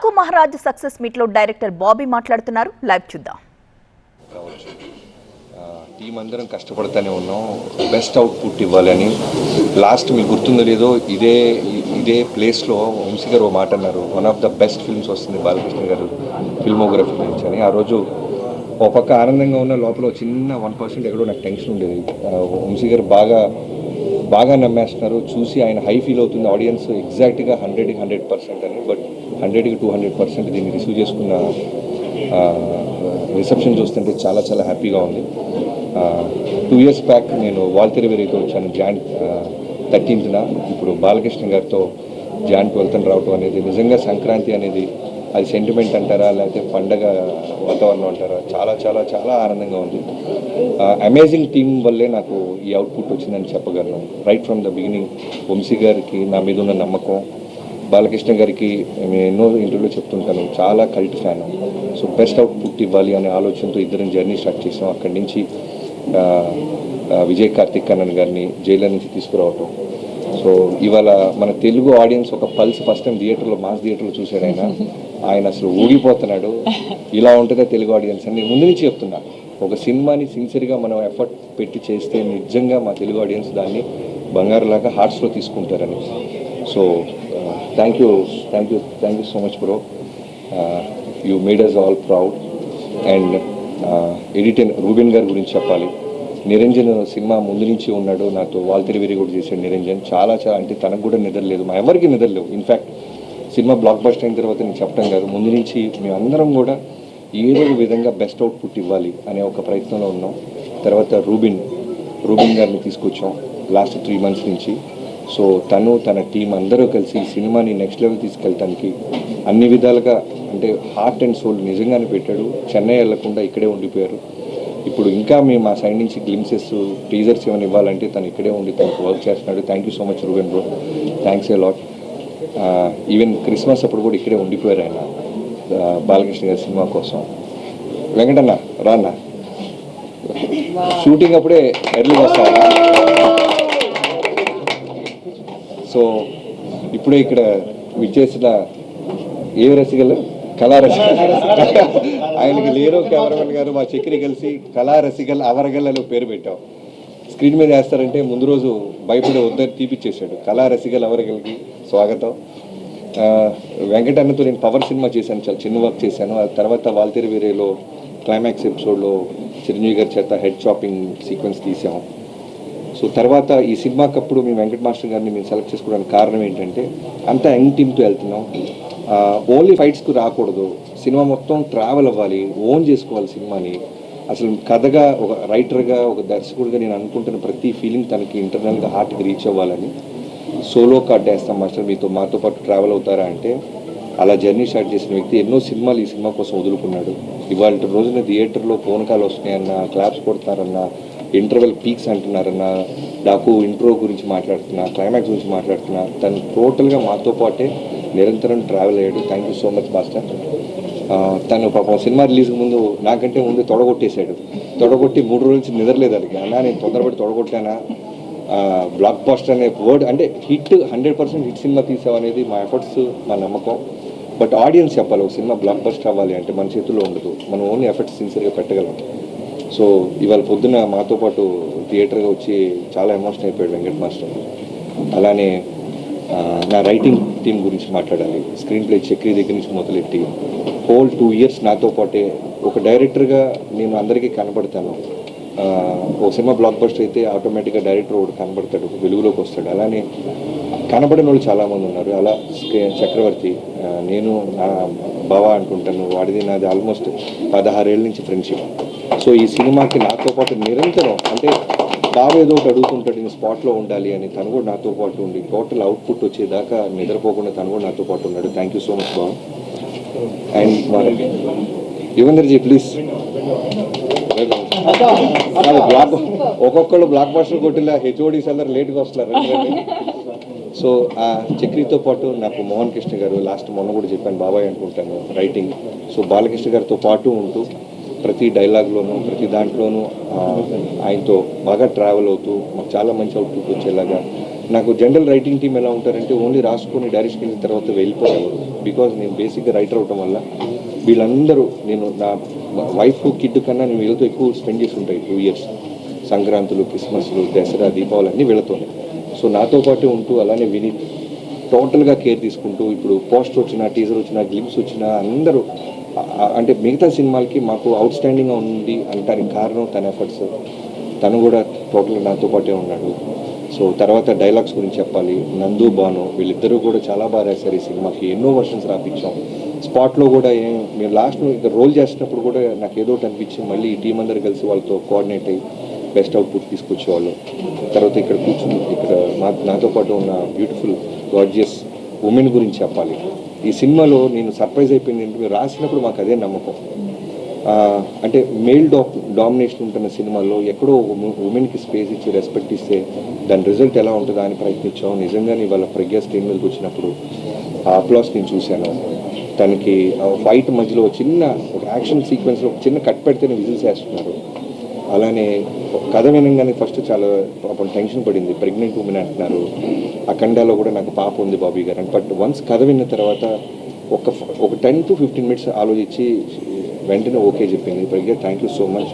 Daaku Maharaj success meet లో director Bobby మాట్లాడుతున్నారు. Live చూద్దాం. టీం అందరం కష్టపడతానే ఉన్నాం, బెస్ట్ అవుట్పుట్ ఇవ్వాలని. లాస్ట్ మీకు గుర్తుందో లేదో ఇదే ప్లేస్లో వంశీ గారు ఓ మాట అన్నారు, one of the best films వస్తుంది బాలకృష్ణ గారు ఫిల్మోగ్రఫీ గురించి అని. ఆ రోజు ఒక పక్క ఆనందంగా ఉన్న లోపల చిన్న 1% ఎక్కడో నాకు టెన్షన్ ఉండేది. వంశీ గారు బాగా నమ్మేస్తున్నారు, చూసి ఆయన హై ఫీల్ అవుతుంది ఆడియన్స్ ఎగ్జాక్ట్గా 100కి 100% అని. బట్ 100కి 200% దీన్ని రిసీవ్ చేసుకున్న రిసెప్షన్ చూస్తుంటే చాలా చాలా హ్యాపీగా ఉంది. 2 years బ్యాక్ నేను వాల్తెరి వెరీతో వచ్చాను Jan 13th. ఇప్పుడు బాలకృష్ణ గారితో Jan 12th రావటం అనేది నిజంగా సంక్రాంతి అనేది అది సెంటిమెంట్ అంటారా లేకపోతే పండగ వాతావరణం అంటారా, చాలా చాలా చాలా ఆనందంగా ఉంది. అమేజింగ్ టీం వల్లే నాకు ఈ అవుట్పుట్ వచ్చిందని చెప్పగలను. Right from the beginning Vamsi గారికి నా మీద ఉన్న నమ్మకం, బాలకృష్ణ గారికి నేను ఎన్నో ఇంటర్వ్యూలో చెప్తుంటాను, చాలా cult fan. So best output ఇవ్వాలి అనే ఆలోచనతో ఇద్దరం జర్నీ స్టార్ట్ చేసాం. అక్కడి నుంచి విజయ్ కార్తిక్ కన్నన్ గారిని జైలర్ నుంచి తీసుకురావటం. సో ఇవాళ మన తెలుగు ఆడియన్స్ ఒక పల్స్ ఫస్ట్ టైం థియేటర్లో, మాస్ థియేటర్లో చూశాడు. ఆయన అసలు ఊగిపోతున్నాడు. ఇలా ఉంటుందా తెలుగు ఆడియన్స్ అని నేను ముందు నుంచి చెప్తున్నా. ఒక సినిమాని సిన్సియర్గా మనం ఎఫర్ట్ పెట్టి చేస్తే నిజంగా మా తెలుగు ఆడియన్స్ దాన్ని బంగారులాగా హార్ట్స్లో తీసుకుంటారని. So thank you so much bro. You made us all proud. And editor Ruben గారి గురించి చెప్పాలి. నిరంజన్ సినిమా ముందు నుంచి ఉన్నాడు నాతో, వాల్తెరి వెరీ కూడా చేశాడు నిరంజన్. చాలా అంటే తనకు కూడా నిద్రలేదు, మా ఎవరికి నిద్రలేవు. ఇన్ఫ్యాక్ట్ సినిమా బ్లాక్ బస్టర్ అయిన తర్వాత నేను చెప్పడం కాదు, ముందు నుంచి మేమందరం కూడా ఏదో విధంగా బెస్ట్ అవుట్పుట్ ఇవ్వాలి అనే ఒక ప్రయత్నంలో ఉన్నాం. తర్వాత రూబెన్ గారిని తీసుకొచ్చాం లాస్ట్ 3 months నుంచి. సో తన టీం అందరూ కలిసి సినిమాని నెక్స్ట్ లెవెల్ తీసుకెళ్ళటానికి అన్ని విధాలుగా అంటే హార్ట్ అండ్ సోల్ నిజంగానే పెట్టాడు. చెన్నై వెళ్లకుండా ఇక్కడే ఉండిపోయారు. ఇప్పుడు ఇంకా మేము మా సైడ్ నుంచి గ్లిమ్సెస్, టీజర్స్ ఏమైనా ఇవ్వాలంటే తను ఇక్కడే ఉండి తనకు వర్క్ చేస్తున్నాడు. Thank you so much Reuben bro, thanks a lot. Even Christmas అప్పుడు కూడా ఇక్కడే ఉండిపోయారు ఆయన బాలకృష్ణ గారి సినిమా కోసం. వెంకటన్న రాన్న షూటింగ్ అప్పుడే ఎర్లీ వస్తాను. సో ఇప్పుడే ఇక్కడ విచ్చేసిన ఏ రసికలు కళారసికల్ ఆయనకి లేరో కెమెరామెన్ గారు మా చక్రి కలిసి కళారసికల్ అవరగల్ అని పేరు పెట్టాం. స్క్రీన్ మీద వేస్తారంటే ముందు రోజు భయపడి వద్దని తీపిచ్చేసాడు. కళారసికల్ అవరగల్కి స్వాగతం. వెంకటన్నతో నేను పవర్ సినిమా చేశాను, చాలా చిన్న వర్క్ చేశాను. ఆ తర్వాత వాల్తెరి వేరేలో క్లైమాక్స్ ఎపిసోడ్లో చిరంజీవి గారి చేత హెడ్ చాపింగ్ సీక్వెన్స్ తీసాము. సో తర్వాత ఈ సినిమాకప్పుడు మేము వెంకట మాస్టర్ గారిని మేము సెలెక్ట్ చేసుకోవడానికి కారణం ఏంటంటే అంతా యంగ్ టీమ్తో వెళ్తున్నాం. ఓన్లీ ఫైట్స్కు రాకూడదు, సినిమా మొత్తం ట్రావెల్ అవ్వాలి, ఓన్ చేసుకోవాలి సినిమాని. అసలు కథగా ఒక రైటర్గా ఒక దర్శకుడిగా నేను అనుకుంటున్న ప్రతి ఫీలింగ్ తనకి ఇంటర్నల్గా హార్ట్కి రీచ్ అవ్వాలని సోలో కార్డ్ వేస్తాం మాస్టర్, మాతో పాటు ట్రావెల్ అవుతారా అంటే అలా జర్నీ స్టార్ట్ చేసిన వ్యక్తి ఎన్నో సినిమాలు ఈ సినిమా కోసం వదులుకున్నాడు. ఇవాళ రోజున థియేటర్లో ఫోన్ కాల్ వస్తున్నాయన్న, క్లాప్స్ కొడుతున్నారన్న, ఇంటర్వెల్ పీక్స్ అంటున్నారన్న, డాకు ఇంట్రో గురించి మాట్లాడుతున్నా, క్లైమాక్స్ గురించి మాట్లాడుతున్నా, తను టోటల్గా మాతో పాటే నిరంతరం ట్రావెల్ అయ్యాడు. Thank you so much master. తను పాపం సినిమా రిలీజ్ ముందు నాకంటే ముందు తొడగొట్టేశాడు. తొడగొట్టి 3 రోజుల నుంచి నిద్రలేదు అడిగి. అన్నా నేను తొందరపడి తొడగొట్టానా, బ్లాక్ బస్టర్ అనే వర్డ్ అంటే హిట్ 100% హిట్ సినిమా తీసామనేది మా ఎఫర్ట్స్, మా నమ్మకం. బట్ ఆడియన్స్ చెప్పాలి, ఒక సినిమా బ్లాక్ బస్టర్ అవ్వాలి అంటే మన చేతుల్లో ఉండదు, మనం ఓన్లీ ఎఫర్ట్స్ సిన్సియర్గా పెట్టగలం. సో ఇవాళ పొద్దున మాతో పాటు థియేటర్గా వచ్చి చాలా ఎమోషన్ అయిపోయాడు వెంకట మాస్టర్. అలానే నా రైటింగ్ టీం గురించి మాట్లాడాలి. స్క్రీన్ ప్లే చక్రి దగ్గర నుంచి మొదలెట్టి హోల్ 2 years నాతో పాటే ఒక డైరెక్టర్గా నేను అందరికీ కనపడతాను. ఒక సినిమా బ్లాక్ బస్టర్ అయితే ఆటోమేటిక్గా డైరెక్టర్ ఒకటి కనబడతాడు, వెలుగులోకి వస్తాడు. అలానే కనబడిన వాళ్ళు చాలామంది ఉన్నారు. అలా చక్రవర్తి, నేను నా బావ అనుకుంటాను, వాడిది నాది ఆల్మోస్ట్ 16 ఏళ్ళ నుంచి ఫ్రెండ్షిప్. సో ఈ సినిమాకి నాతో పాటు నిరంతరం అంటే బావ ఏదో ఒకటి అడుగుతుంటాడు, నేను స్పాట్లో ఉండాలి అని. తను కూడా నాతో పాటు ఉండి టోటల్ అవుట్పుట్ వచ్చేదాకా నిద్రపోకుండా తను కూడా నాతో పాటు ఉన్నాడు. థ్యాంక్ యూ సో మచ్ బావ. అండ్ యువేందర్జీ ప్లీజ్. బ్లాక్ ఒక్కొక్కళ్ళు బ్లాక్ బస్టర్ కొట్టిలా హెచ్ఓడీస్ అందరు లేట్గా వస్తున్నారు. సో ఆ చక్రితో పాటు నాకు మోహన్ కృష్ణ గారు, లాస్ట్ మొన్న కూడా చెప్పాను బాబాయ్ అనుకుంటాను, రైటింగ్. సో బాలకృష్ణ గారితో పాటు ఉంటూ ప్రతి డైలాగ్లోనూ ప్రతి దాంట్లోనూ ఆయనతో బాగా ట్రావెల్ అవుతూ మాకు చాలా మంచి అవుట్పుట్ వచ్చేలాగా నాకు జనరల్ రైటింగ్ టీం ఎలా ఉంటారంటే ఓన్లీ రాసుకొని డైరెక్షన్ అయిన తర్వాత వెళ్ళిపోయేవారు. బికాజ్ నేను బేసిక్గా రైటర్ అవటం వల్ల వీళ్ళందరూ నేను నా వైఫ్ కిడ్ కన్నా నేను వీళ్ళతో ఎక్కువ స్పెండ్ చేసి ఉంటాయి 2 years. సంక్రాంతులు, క్రిస్మస్లు, దసరా, దీపావళి అన్నీ వీళ్ళతోనే. సో నాతో పాటు ఉంటూ అలానే విని టోటల్గా కేర్ తీసుకుంటూ ఇప్పుడు పోస్టర్ వచ్చినా, టీజర్ వచ్చినా, గ్లిమ్స్ వచ్చినా అందరూ అంటే మిగతా సినిమాలకి మాకు అవుట్ స్టాండింగ్గా ఉంది అంటానికి కారణం తన ఎఫర్ట్స్. తను కూడా టోటల్గా నాతో పాటే ఉన్నాడు. సో తర్వాత డైలాగ్స్ గురించి చెప్పాలి, నందు, బాను వీళ్ళిద్దరూ కూడా చాలా బాగా రాశారు ఈ సినిమాకి. ఎన్నో వర్షన్స్ రాపించాం. స్పాట్లో కూడా మీరు లాస్ట్లో ఇక రోల్ చేసినప్పుడు కూడా నాకు ఏదో ఒకటి అనిపించింది. మళ్ళీ ఈ టీం అందరూ కలిసి వాళ్ళతో కోఆర్డినేట్ అయ్యి బెస్ట్ అవుట్పుట్ తీసుకొచ్చేవాళ్ళు. తర్వాత ఇక్కడ కూర్చుని ఇక్కడ నాతో పాటు ఉన్న బ్యూటిఫుల్ గార్జియస్ ఉమెన్ గురించి చెప్పాలి. ఈ సినిమాలో నేను సర్ప్రైజ్ అయిపోయింది ఏంటంటే మీరు రాసినప్పుడు మాకు అదే నమ్మకం. అంటే మేల్ డామినేషన్ ఉంటున్న సినిమాల్లో ఎక్కడో ఉమెన్కి స్పేస్ ఇచ్చి రెస్పెక్ట్ ఇస్తే దాని రిజల్ట్ ఎలా ఉంటుందా అని ప్రయత్నించాం. నిజంగానే వాళ్ళ ప్రజ్ఞా స్క్రీన్ మీదకి వచ్చినప్పుడు ఆ అప్లాస్ నేను చూశాను. తనకి ఫైట్ మధ్యలో చిన్న ఒక యాక్షన్ సీక్వెన్స్లో ఒక చిన్న కట్ పెడితేనే విజిల్స్ వేస్తున్నారు. అలానే కథ వినంగానే ఫస్ట్ చాలా పాపం టెన్షన్ పడింది. ప్రెగ్నెంట్ ఉమెన్ అంటున్నారు. అఖండాలో కూడా నాకు పాప ఉంది బాబీ గారు అని. బట్ వన్స్ కథ విన్న తర్వాత ఒక 10 to 15 minutes ఆలోచించి వెంటనే ఓకే చెప్పింది. ప్రజ్ఞ, థ్యాంక్ యూ సో మచ్.